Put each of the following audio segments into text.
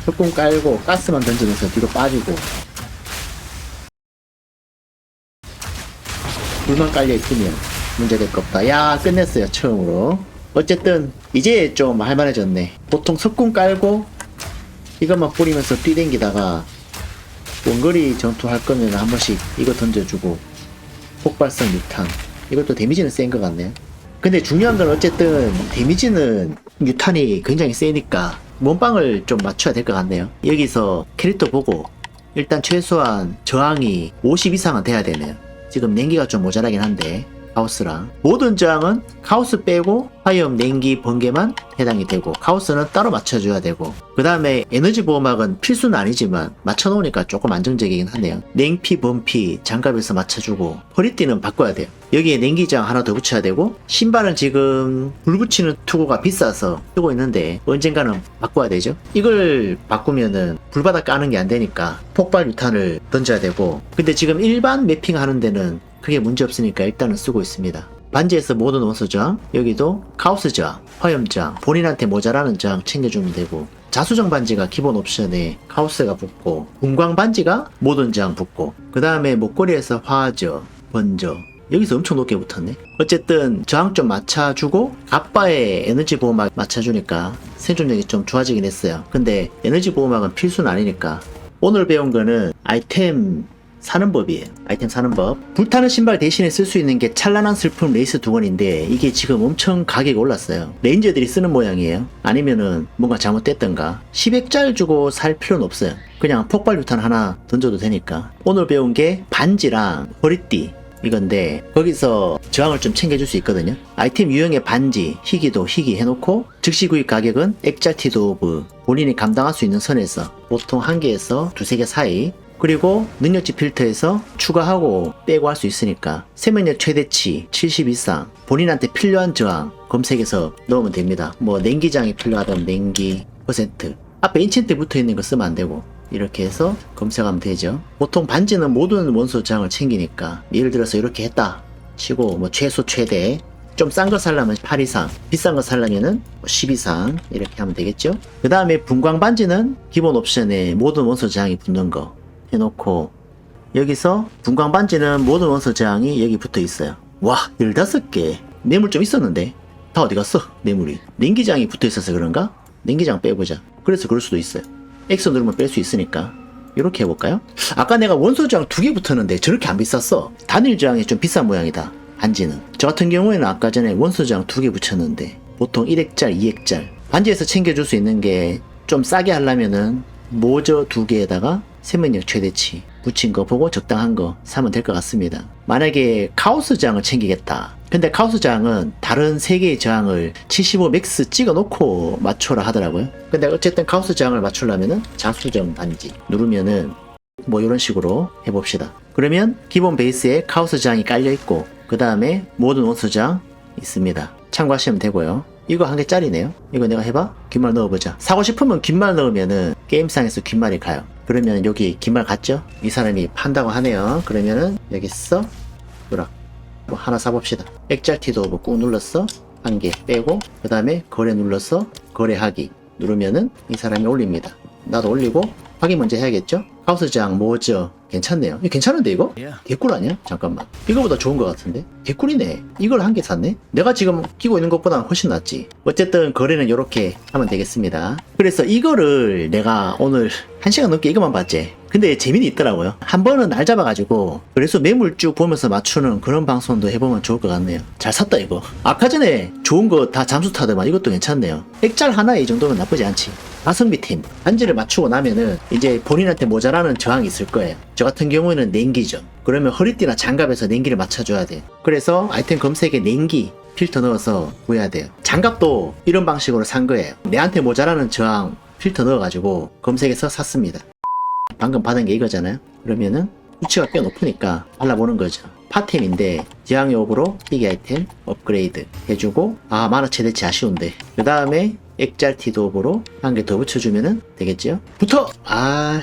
흑궁 깔고 가스만 던져놓어서 뒤로 빠지고 불만 깔려있으면 문제될 거 없다. 야, 끝냈어요 처음으로. 어쨌든 이제 좀 할만해졌네. 보통 석궁 깔고 이것만 뿌리면서 뛰댕기다가 원거리 전투할 거면 한 번씩 이거 던져주고 폭발성 유탄, 이것도 데미지는 센 것 같네요. 근데 중요한 건 어쨌든 데미지는 유탄이 굉장히 세니까 몸빵을 좀 맞춰야 될 것 같네요. 여기서 캐릭터 보고 일단 최소한 저항이 50 이상은 돼야 되네요. 지금 냉기가 좀 모자라긴 한데 카오스랑 모든 저항은 카오스 빼고 화염, 냉기, 번개만 해당이 되고 카오스는 따로 맞춰줘야 되고, 그 다음에 에너지 보호막은 필수는 아니지만 맞춰놓으니까 조금 안정적이긴 하네요. 냉피, 범피 장갑에서 맞춰주고 허리띠는 바꿔야 돼요. 여기에 냉기 저항 하나 더 붙여야 되고, 신발은 지금 불 붙이는 투구가 비싸서 쓰고 있는데 언젠가는 바꿔야 되죠. 이걸 바꾸면은 불바닥 까는 게 안 되니까 폭발 유탄을 던져야 되고, 근데 지금 일반 매핑 하는 데는 그게 문제 없으니까 일단은 쓰고 있습니다. 반지에서 모든 원소 저항, 여기도 카오스 저항, 화염 저항, 본인한테 모자라는 저항 챙겨주면 되고, 자수정 반지가 기본 옵션에 카오스가 붙고, 분광 반지가 모든 저항 붙고, 그 다음에 목걸이에서 화저, 번저, 여기서 엄청 높게 붙었네. 어쨌든 저항 좀 맞춰주고 갑바에 에너지 보호막 맞춰주니까 생존력이 좀 좋아지긴 했어요. 근데 에너지 보호막은 필수는 아니니까 오늘 배운 거는 아이템 사는 법이에요. 아이템 사는 법. 불타는 신발 대신에 쓸 수 있는 게 찬란한 슬픔 레이스 두건인데 이게 지금 엄청 가격이 올랐어요. 레인저들이 쓰는 모양이에요. 아니면은 뭔가 잘못됐던가. 10액짜리 주고 살 필요는 없어요. 그냥 폭발 유탄 하나 던져도 되니까. 오늘 배운 게 반지랑 허리띠 이건데 거기서 저항을 좀 챙겨줄 수 있거든요. 아이템 유형의 반지, 희귀도 희귀 해놓고 즉시 구입 가격은 엑잘티드 오브 본인이 감당할 수 있는 선에서 보통 1개에서 2~3개 사이, 그리고 능력치 필터에서 추가하고 빼고 할 수 있으니까 생명력 최대치 70 이상, 본인한테 필요한 저항 검색해서 넣으면 됩니다. 뭐 냉기장이 필요하다면 냉기 퍼센트, 앞에 인챈트 붙어있는 거 쓰면 안 되고 이렇게 해서 검색하면 되죠. 보통 반지는 모든 원소 저항을 챙기니까 예를 들어서 이렇게 했다 치고 뭐 최소 최대 좀 싼 거 살려면 8 이상, 비싼 거 살려면은 10 이상 이렇게 하면 되겠죠. 그 다음에 분광 반지는 기본 옵션에 모든 원소 저항이 붙는 거 해놓고, 여기서 분광 반지는 모든 원소 저항이 여기 붙어 있어요. 와, 15개. 뇌물 좀 있었는데 다 어디 갔어? 뇌물이. 냉기장이 붙어 있어서 그런가? 냉기장 빼보자. 그래서 그럴 수도 있어요. X 누르면 뺄 수 있으니까 이렇게 해볼까요? 아까 내가 원소 저항 2개 붙었는데 저렇게 안 비쌌어. 단일 저항이 좀 비싼 모양이다. 반지는. 저 같은 경우에는 아까 전에 원소 저항 2개 붙였는데 보통 1액짤, 2액짤. 반지에서 챙겨줄 수 있는 게 좀 싸게 하려면은 모저 2개에다가 생명력 최대치 붙인 거 보고 적당한 거 사면 될 것 같습니다. 만약에 카오스 저항을 챙기겠다. 근데 카오스 저항은 다른 3개의 저항을 75 맥스 찍어 놓고 맞춰라 하더라고요. 근데 어쨌든 카오스 저항을 맞추려면은 자수정 반지 누르면은 뭐 이런 식으로 해봅시다. 그러면 기본 베이스에 카오스 저항이 깔려 있고 그 다음에 모든 원소 저항 있습니다. 참고하시면 되고요. 이거 1개짜리네요. 이거 내가 해봐? 귓말 넣어보자. 사고 싶으면 귓말 넣으면은 게임상에서 귓말이 가요. 그러면 여기 귓말 갔죠? 이 사람이 판다고 하네요. 그러면은 여기서 누락 뭐 하나 사봅시다. 엑잘티드 오브 꾹 눌렀어. 1개 빼고 그 다음에 거래 눌러서 거래하기 누르면은 이 사람이 올립니다. 나도 올리고 확인 먼저 해야겠죠? 카오스 저항 모저 괜찮네요. 이거 괜찮은데 이거? 개꿀 아니야? 잠깐만, 이거보다 좋은 것 같은데? 개꿀이네. 이걸 1개 샀네? 내가 지금 끼고 있는 것보다 훨씬 낫지. 어쨌든 거래는 이렇게 하면 되겠습니다. 그래서 이거를 내가 오늘 1시간 넘게 이것만 봤지. 근데 재미는 있더라고요. 한 번은 날 잡아가지고 그래서 매물 쭉 보면서 맞추는 그런 방송도 해보면 좋을 것 같네요. 잘 샀다 이거. 아까 전에 좋은 거 다 잠수 타더만 이것도 괜찮네요. 액짤 하나에 이 정도면 나쁘지 않지. 가성비 팀 반지를 맞추고 나면은 이제 본인한테 모자라는 저항이 있을 거예요. 저 같은 경우에는 냉기죠. 그러면 허리띠나 장갑에서 냉기를 맞춰줘야 돼. 그래서 아이템 검색에 냉기 필터 넣어서 구해야 돼요. 장갑도 이런 방식으로 산 거예요. 내한테 모자라는 저항 필터 넣어가지고 검색해서 샀습니다. 방금 받은 게 이거잖아요. 그러면은 수치가 꽤 높으니까 발라보는 거죠. 파템인데 저항 여부로 희귀 아이템 업그레이드 해주고, 아 만화 최대치 아쉬운데 그 다음에 엑잘티드 오브로 1개 더 붙여주면은 되겠지요? 붙어! 아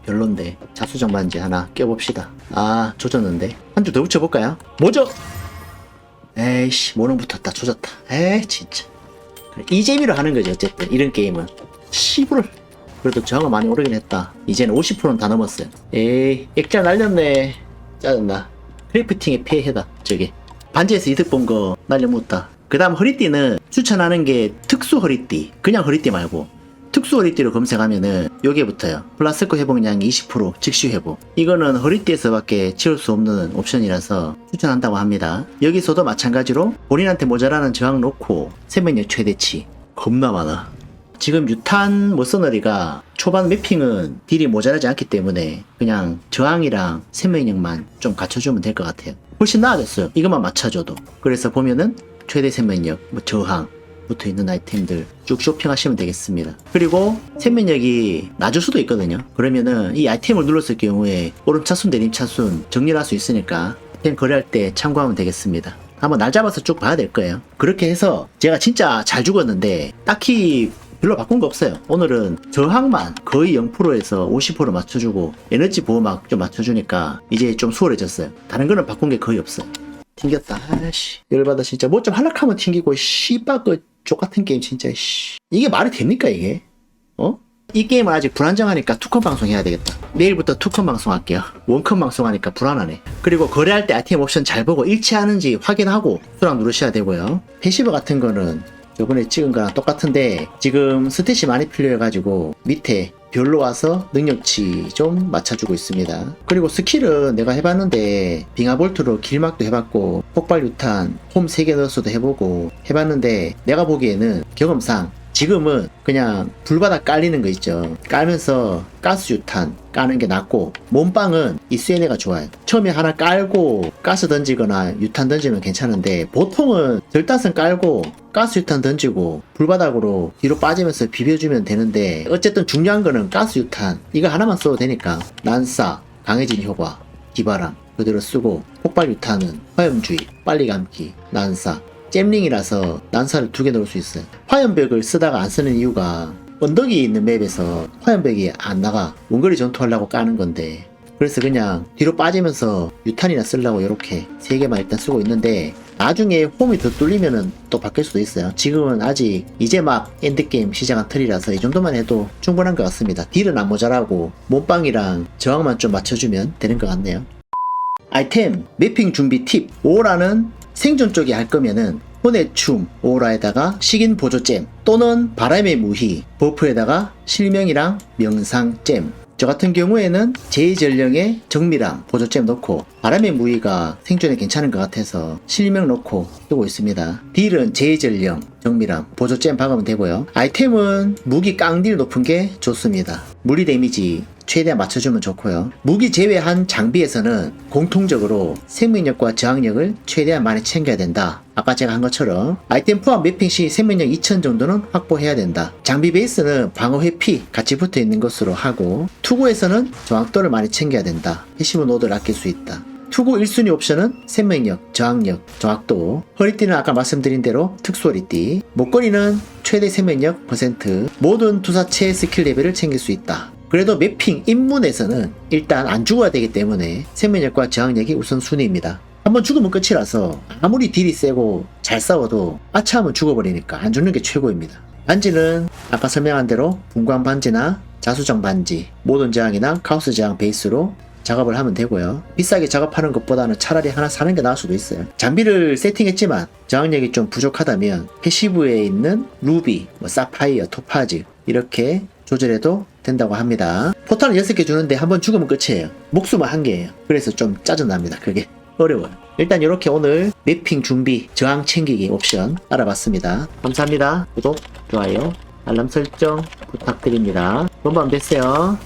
별론데 자수정 반지 하나 껴봅시다. 아 조졌는데 한 줄 더 붙여볼까요? 뭐죠? 에이씨 모는 붙었다. 조졌다. 에이 진짜. 이 재미로 하는 거지. 어쨌든 이런 게임은 시부를 그래도 저항은 많이 오르긴 했다. 이제는 50%는 다 넘었어요. 에이, 액자 날렸네. 짜증나. 크래프팅의 폐해다, 저게. 반지에서 이득 본 거 날려먹었다. 그 다음 허리띠는 추천하는 게 특수 허리띠. 그냥 허리띠 말고. 특수 허리띠로 검색하면은 여기에 붙어요. 플라스코 회복량이 20% 즉시 회복. 이거는 허리띠에서밖에 채울 수 없는 옵션이라서 추천한다고 합니다. 여기서도 마찬가지로 본인한테 모자라는 저항 놓고 생명력 최대치. 겁나 많아. 지금 유탄 머서너리가 초반 매핑은 딜이 모자라지 않기 때문에 그냥 저항이랑 생명력만 좀 갖춰주면 될 것 같아요. 훨씬 나아졌어요. 이것만 맞춰줘도. 그래서 보면은 최대 생명력, 뭐 저항 붙어있는 아이템들 쭉 쇼핑하시면 되겠습니다. 그리고 생명력이 낮을 수도 있거든요. 그러면은 이 아이템을 눌렀을 경우에 오른차순 내림차순 정리할 수 있으니까 아이템 거래할 때 참고하면 되겠습니다. 한번 날 잡아서 쭉 봐야 될 거예요. 그렇게 해서 제가 진짜 잘 죽었는데 딱히 별로 바꾼 거 없어요. 오늘은 저항만 거의 0%에서 50% 맞춰주고 에너지 보호막 좀 맞춰주니까 이제 좀 수월해졌어요. 다른 거는 바꾼 게 거의 없어요. 튕겼다. 아씨 열받아 진짜. 뭐 좀 하락하면 튕기고 씨발 그 족같은 게임 진짜 씨. 이게 말이 됩니까 이게? 어? 이 게임은 아직 불안정하니까 투컴 방송 해야 되겠다. 내일부터 투컴 방송 할게요. 원컴 방송하니까 불안하네. 그리고 거래할 때 아이템 옵션 잘 보고 일치하는지 확인하고 수락 누르셔야 되고요. 패시브 같은 거는 저번에 찍은 거랑 똑같은데 지금 스탯이 많이 필요해가지고 밑에 별로 와서 능력치 좀 맞춰주고 있습니다. 그리고 스킬은 내가 해봤는데 빙하볼트로 길막도 해봤고 폭발유탄 홈 3개 넣어서도 해보고 해봤는데 내가 보기에는 경험상 지금은 그냥 불바닥 깔리는 거 있죠. 깔면서 가스유탄 까는 게 낫고 몸빵은 이 수에네가 좋아요. 처음에 하나 깔고 가스 던지거나 유탄 던지면 괜찮은데 보통은 절단선 깔고 가스유탄 던지고 불바닥으로 뒤로 빠지면서 비벼주면 되는데 어쨌든 중요한 거는 가스유탄 이거 하나만 써도 되니까 난사, 강해진 효과, 기바람 그대로 쓰고 폭발유탄은 화염주의, 빨리 감기, 난사 잼링이라서 난사를 2개 넣을 수 있어요. 화염벽을 쓰다가 안 쓰는 이유가 언덕이 있는 맵에서 화염벽이 안 나가. 원거리 전투하려고 까는 건데 그래서 그냥 뒤로 빠지면서 유탄이나 쓰려고 이렇게 3개만 일단 쓰고 있는데 나중에 홈이 더 뚫리면은 또 바뀔 수도 있어요. 지금은 아직 이제 막 엔드게임 시작한 틀이라서 이 정도만 해도 충분한 것 같습니다. 딜은 안 모자라고 몸빵이랑 저항만 좀 맞춰주면 되는 것 같네요. 아이템 매핑 준비 팁. 오라는 생존 쪽에 할 거면은 혼의 춤 오라에다가 식인 보조잼 또는 바람의 무희 버프에다가 실명이랑 명상잼. 저 같은 경우에는 제2전령에 정미랑 보조잼 넣고 바람의 무희가 생존에 괜찮은 것 같아서 실명 넣고 쓰고 있습니다. 딜은 제2전령 정미랑 보조잼 박으면 되고요. 아이템은 무기 깡딜 높은 게 좋습니다. 물리 데미지 최대한 맞춰주면 좋고요. 무기 제외한 장비에서는 공통적으로 생명력과 저항력을 최대한 많이 챙겨야 된다. 아까 제가 한 것처럼 아이템 포함 매핑 시 생명력 2000 정도는 확보해야 된다. 장비 베이스는 방어 회피 같이 붙어 있는 것으로 하고 투구에서는 저항도를 많이 챙겨야 된다. 패시브 노드를 아낄 수 있다. 투구 1순위 옵션은 생명력, 저항력, 정확도. 허리띠는 아까 말씀드린 대로 특수 허리띠. 목걸이는 최대 생명력 %. 모든 투사체 스킬 레벨을 챙길 수 있다. 그래도 매핑 입문에서는 일단 안 죽어야 되기 때문에 생명력과 저항력이 우선순위입니다. 한번 죽으면 끝이라서 아무리 딜이 세고 잘 싸워도 아차하면 죽어버리니까 안 죽는 게 최고입니다. 반지는 아까 설명한 대로 분광 반지나 자수정 반지, 모든 저항이나 카오스 저항 베이스로 작업을 하면 되고요. 비싸게 작업하는 것보다는 차라리 하나 사는 게 나을 수도 있어요. 장비를 세팅했지만 저항력이 좀 부족하다면 패시브에 있는 루비, 사파이어, 토파즈 이렇게 조절해도 된다고 합니다. 포탄을 6개 주는데 한번 죽으면 끝이에요. 목숨은 1개예요. 그래서 좀 짜증납니다. 그게 어려워요. 일단 이렇게 오늘 매핑 준비, 저항 챙기기 옵션 알아봤습니다. 감사합니다. 구독, 좋아요, 알람 설정 부탁드립니다. 좋은 밤 되세요.